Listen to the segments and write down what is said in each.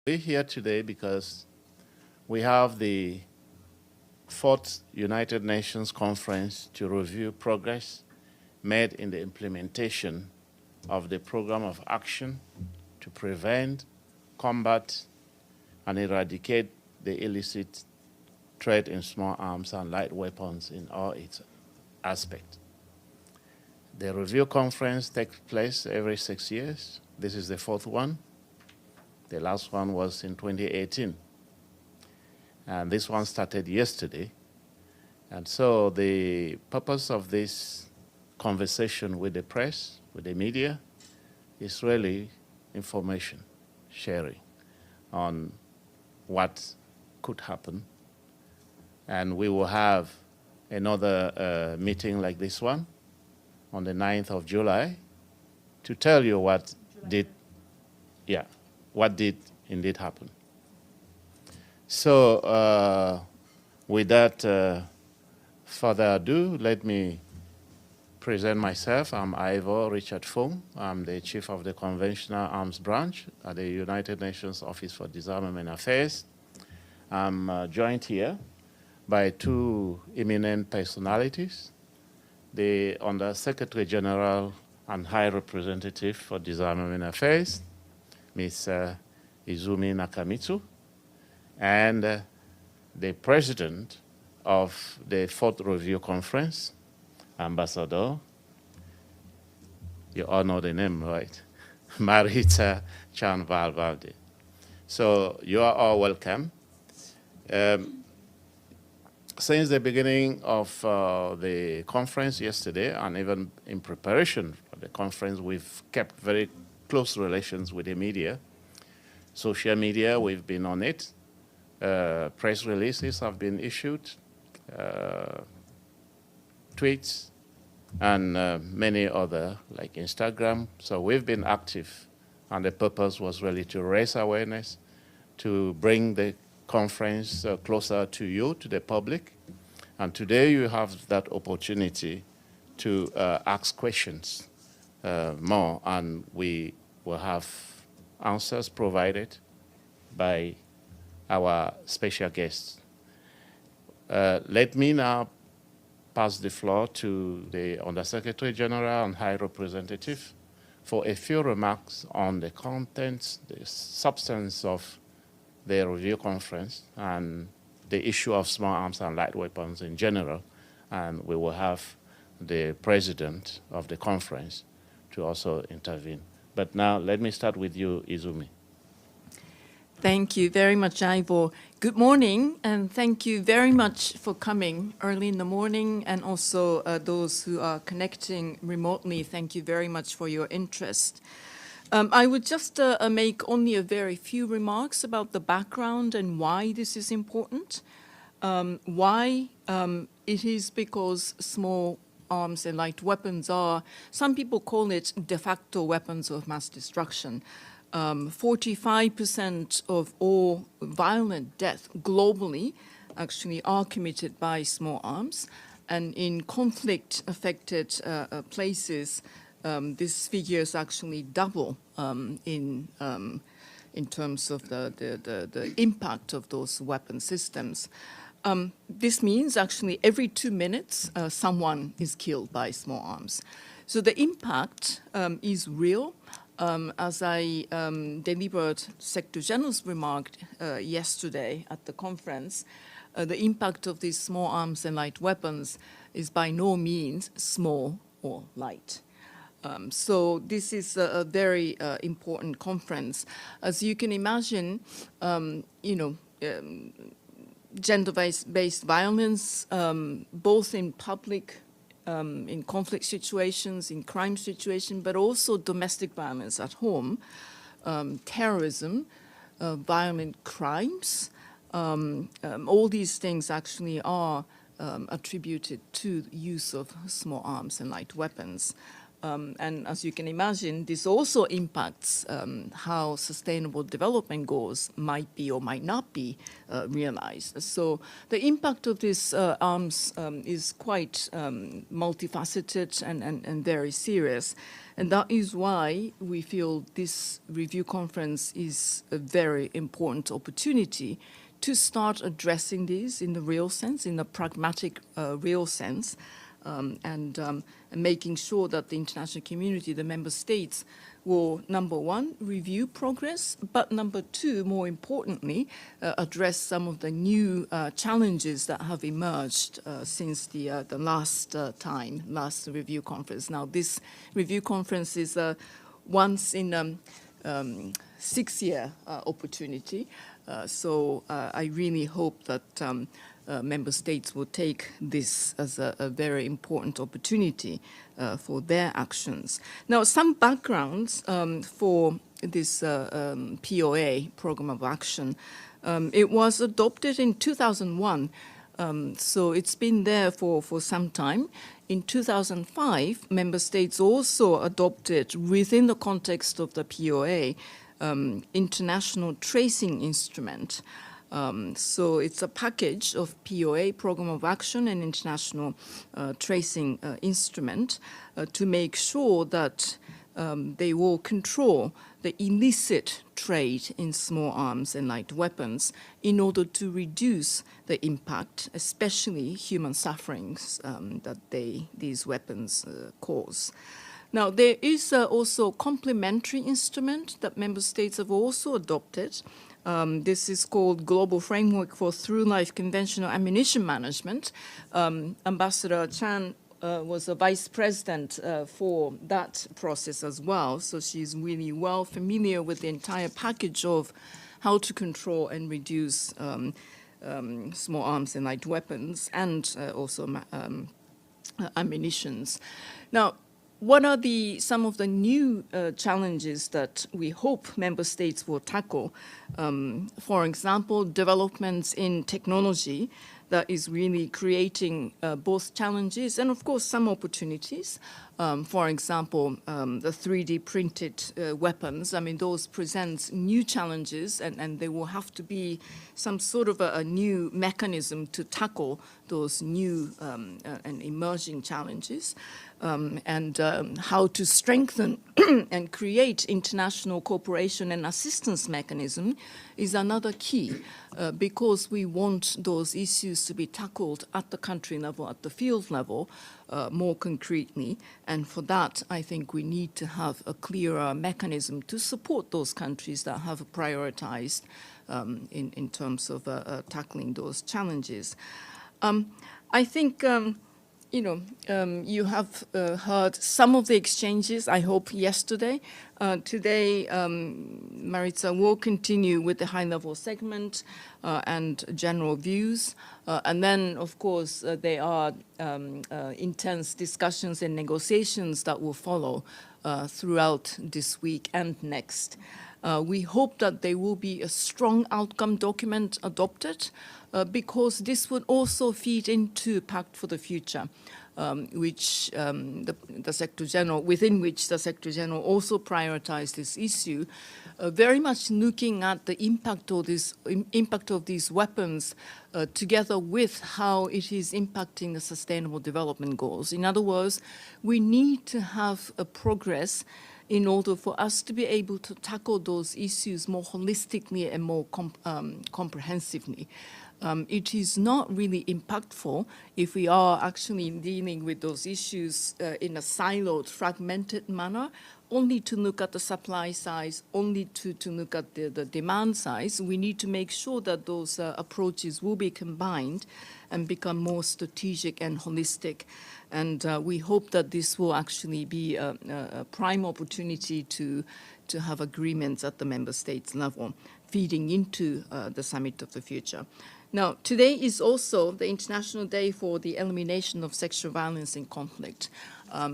We're here today because we have the fourth United Nations Conference to review progress made in the implementation of the Program of Action to prevent, combat, and eradicate the illicit trade in small arms and light weapons in all its aspects. The review conference takes place every 6 years. This is the fourth one. The last one was in 2018. And this one started yesterday. And so the purpose of this conversation with the press, with the media, is really information sharing on what could happen. And we will have another meeting like this one on the 9th of July to tell you what did indeed happen. So without further ado, let me present myself. I'm Ivor Richard Fung. I'm the Chief of the Conventional Arms Branch at the United Nations Office for Disarmament Affairs. I'm joined here by two eminent personalities, the Under Secretary General and High Representative for Disarmament Affairs, Ms. Izumi Nakamitsu, and the President of the Fourth Review Conference, Ambassador, you all know the name, right? Maritza Chan-Valverde. So you are all welcome. Since the beginning of the conference yesterday, and even in preparation for the conference, we've kept very close relations with the media. Social media, we've been on it. Press releases have been issued, tweets, and many other, like Instagram. So we've been active, and the purpose was really to raise awareness, to bring the conference closer to you, to the public. And today you have that opportunity to ask questions more, and we will have answers provided by our special guests. Let me now pass the floor to the Undersecretary General and High Representative for a few remarks on the contents, the substance of the review conference, and the issue of small arms and light weapons in general. And we will have the President of the conference to also intervene. But now, let me start with you, Izumi. Thank you very much, Ivor. Good morning, and thank you very much for coming early in the morning, and also those who are connecting remotely, thank you very much for your interest. I would just make only a very few remarks about the background and why this is important. Why it is because small arms and light weapons are, some people call it de facto weapons of mass destruction. 45% of all violent death globally actually are committed by small arms. And in conflict-affected places, these figures actually double in terms of the impact of those weapon systems. This means actually every 2 minutes, someone is killed by small arms. So the impact is real. As I delivered Secretary General's remark yesterday at the conference, the impact of these small arms and light weapons is by no means small or light. So this is a very important conference. As you can imagine, gender-based violence, both in public, in conflict situations, in crime situations, but also domestic violence at home, terrorism, violent crimes, all these things actually are attributed to the use of small arms and light weapons. And as you can imagine, this also impacts how sustainable development goals might be or might not be realized. So the impact of these arms is quite multifaceted and very serious. And that is why we feel this review conference is a very important opportunity to start addressing these in the real sense, in the pragmatic real sense, and making sure that the international community, the member states, will, number one, review progress, but number two, more importantly, address some of the new challenges that have emerged since the last review conference. Now, this review conference is a once in a 6-year opportunity, so I really hope that member states will take this as a very important opportunity for their actions. Now, some backgrounds for this POA, Program of Action. It was adopted in 2001, so it's been there for some time. In 2005, member states also adopted, within the context of the POA, international tracing instrument. So it's a package of POA, Program of Action, and international tracing instrument to make sure that they will control the illicit trade in small arms and light weapons in order to reduce the impact, especially human sufferings that these weapons cause. Now, there is also a complementary instrument that member states have also adopted. This is called Global Framework for Through-Life Conventional Ammunition Management. Ambassador Chan was a vice president for that process as well, so she's really well familiar with the entire package of how to control and reduce small arms and light weapons and also ammunitions. Now, what are some of the new challenges that we hope member states will tackle? For example, developments in technology that is really creating both challenges and, of course, some opportunities. For example, the 3D printed weapons, I mean, those present new challenges, and there will have to be some sort of a new mechanism to tackle those new and emerging challenges. And how to strengthen and create international cooperation and assistance mechanism is another key, because we want those issues to be tackled at the country level, at the field level, more concretely. And for that, I think we need to have a clearer mechanism to support those countries that have prioritized in terms of tackling those challenges. I think you have heard some of the exchanges, I hope, yesterday. Today, Maritza will continue with the high-level segment and general views. And then, of course, there are intense discussions and negotiations that will follow throughout this week and next. We hope that there will be a strong outcome document adopted, because this would also feed into Pact for the Future, which the Secretary General, within which the Secretary General also prioritized this issue, very much looking at the impact of these weapons together with how it is impacting the Sustainable Development Goals. In other words, we need to have a progress in order for us to be able to tackle those issues more holistically and more comprehensively. It is not really impactful if we are actually dealing with those issues in a siloed, fragmented manner, only to look at the supply side, only to look at the demand side. We need to make sure that those approaches will be combined and become more strategic and holistic. And we hope that this will actually be a prime opportunity to have agreements at the member states level, feeding into the Summit of the Future. Now, today is also the International Day for the Elimination of Sexual Violence in Conflict.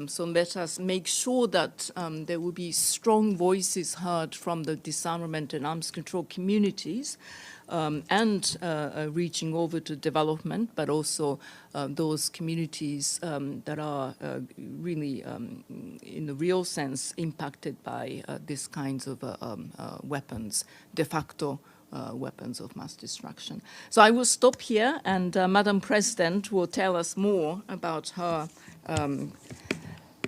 So let us make sure that there will be strong voices heard from the disarmament and arms control communities, and reaching over to development, but also those communities that are really, in the real sense, impacted by these kinds of weapons, de facto weapons of mass destruction. So I will stop here, and Madam President will tell us more about her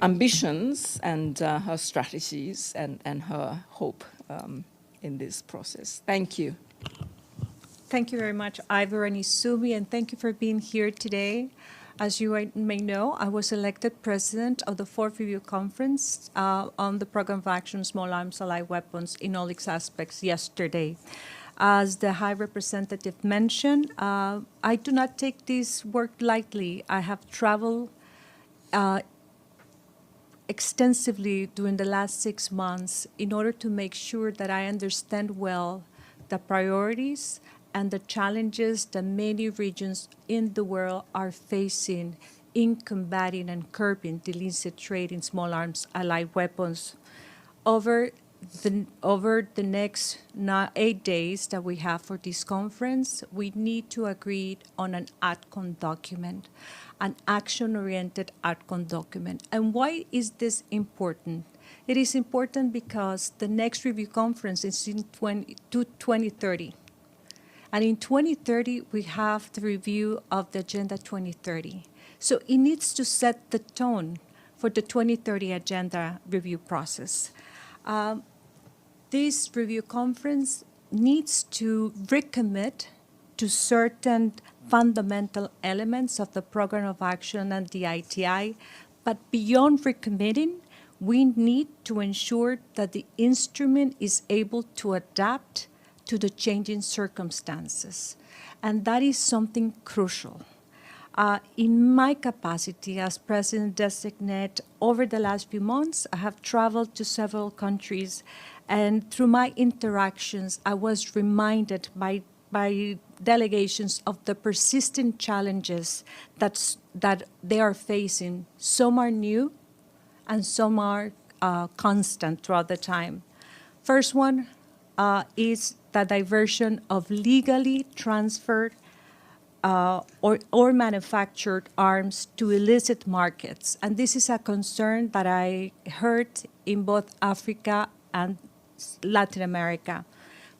ambitions and her strategies and her hope in this process. Thank you. Thank you very much, Ivor and Izumi, and thank you for being here today. As you may know, I was elected president of the Fourth Review Conference on the Program of Action Small Arms Allied Weapons in all its aspects yesterday. As the High Representative mentioned, I do not take this work lightly. I have traveled extensively during the last 6 months in order to make sure that I understand well the priorities and the challenges that many regions in the world are facing in combating and curbing the illicit trade in small arms allied weapons. Over the next 8 days that we have for this conference, we need to agree on an outcome document, an action-oriented outcome document. And why is this important? It is important because the next review conference is in 2030. And in 2030, we have the review of the Agenda 2030. So it needs to set the tone for the 2030 Agenda review process. This review conference needs to recommit to certain fundamental elements of the Program of Action and the ITI, but beyond recommitting, we need to ensure that the instrument is able to adapt to the changing circumstances. And that is something crucial. In my capacity as President-designate, over the last few months, I have traveled to several countries, and through my interactions, I was reminded by delegations of the persistent challenges that they are facing. Some are new, and some are constant throughout the time. First one is the diversion of legally transferred or manufactured arms to illicit markets. And this is a concern that I heard in both Africa and Latin America.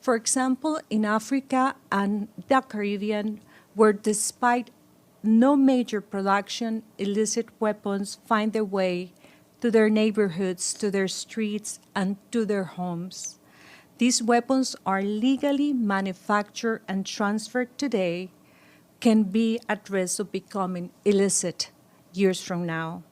For example, in Africa and the Caribbean, where despite no major production, illicit weapons find their way to their neighborhoods, to their streets, and to their homes. These weapons are legally manufactured and transferred today, can be at risk of becoming illicit years from now.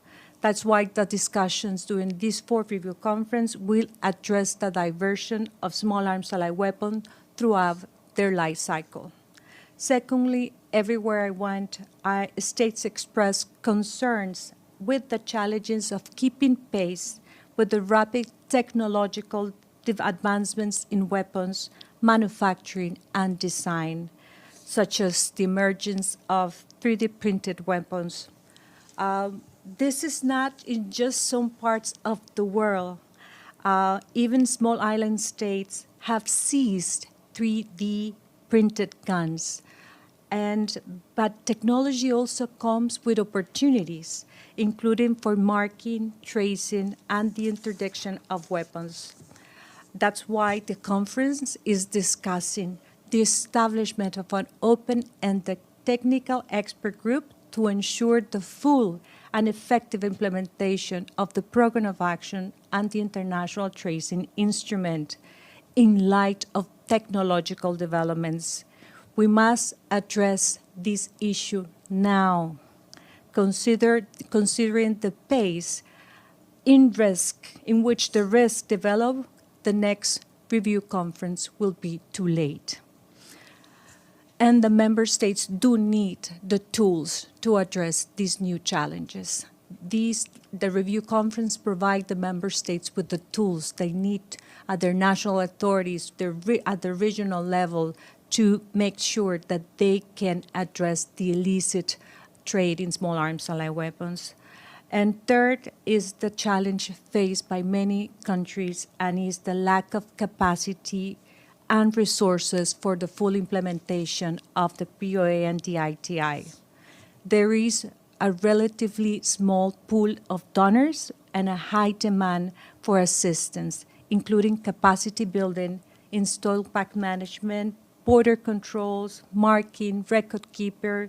That's why the discussions during this fourth review conference will address the diversion of small arms allied weapons throughout their life cycle. Secondly, everywhere I went, states expressed concerns with the challenges of keeping pace with the rapid technological advancements in weapons, manufacturing, and design, such as the emergence of 3D printed weapons. This is not in just some parts of the world. Even small island states have seized 3D printed guns. But technology also comes with opportunities, including for marking, tracing, and the interdiction of weapons. That's why the conference is discussing the establishment of an open and technical expert group to ensure the full and effective implementation of the Program of Action and the International Tracing Instrument in light of technological developments. We must address this issue now, considering the pace in which the risk develop. The next review conference will be too late. And the member states do need the tools to address these new challenges. The review conference provide the member states with the tools they need at their national authorities, at the regional level, to make sure that they can address the illicit trade in small arms allied weapons. And third is the challenge faced by many countries, and is the lack of capacity and resources for the full implementation of the POA and the ITI. There is a relatively small pool of donors and a high demand for assistance, including capacity building, installed pack management, border controls, marking, record keeping,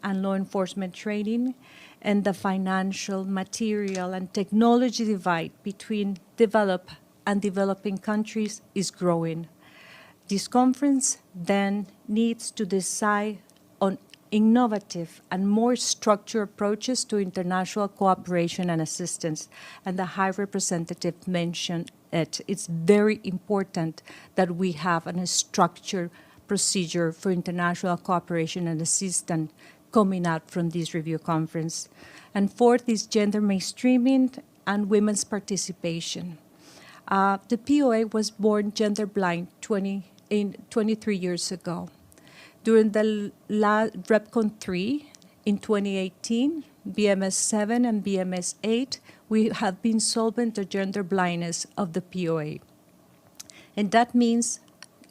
and law enforcement training, and the financial, material, and technology divide between developed and developing countries is growing. This conference then needs to decide on innovative and more structured approaches to international cooperation and assistance. And the High Representative mentioned it. It's very important that we have a structured procedure for international cooperation and assistance coming out from this review conference. And fourth is gender mainstreaming and women's participation. The POA was born gender blind 23 years ago. During the REPCON 3 in 2018, BMS 7 and BMS 8, we have been solving the gender blindness of the POA. And that means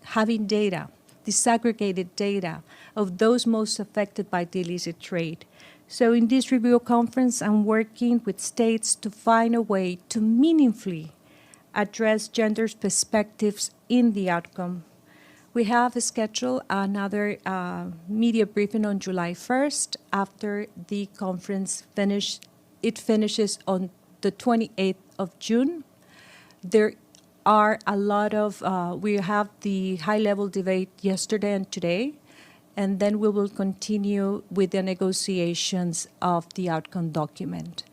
having data, disaggregated data of those most affected by the illicit trade. So in this review conference, I'm working with states to find a way to meaningfully address gender perspectives in the outcome. We have scheduled another media briefing on July 1st after the conference finishes on the 28th of June. There are a lot of, we have the high-level debate yesterday and today, and then we will continue with the negotiations of the outcome document.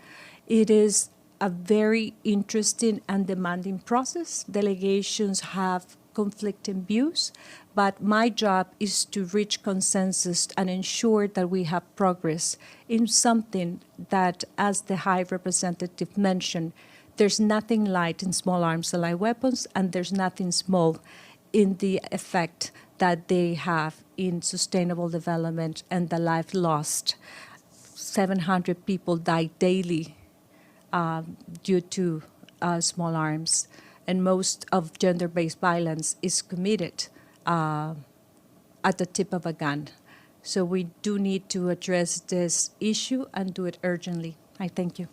It is a very interesting and demanding process. Delegations have conflicting views, but my job is to reach consensus and ensure that we have progress in something that, as the High Representative mentioned, there's nothing light in small arms allied weapons, and there's nothing small in the effect that they have in sustainable development and the life lost. 700 people die daily due to small arms, and most of gender-based violence is committed at the tip of a gun. So we do need to address this issue and do it urgently. I thank you.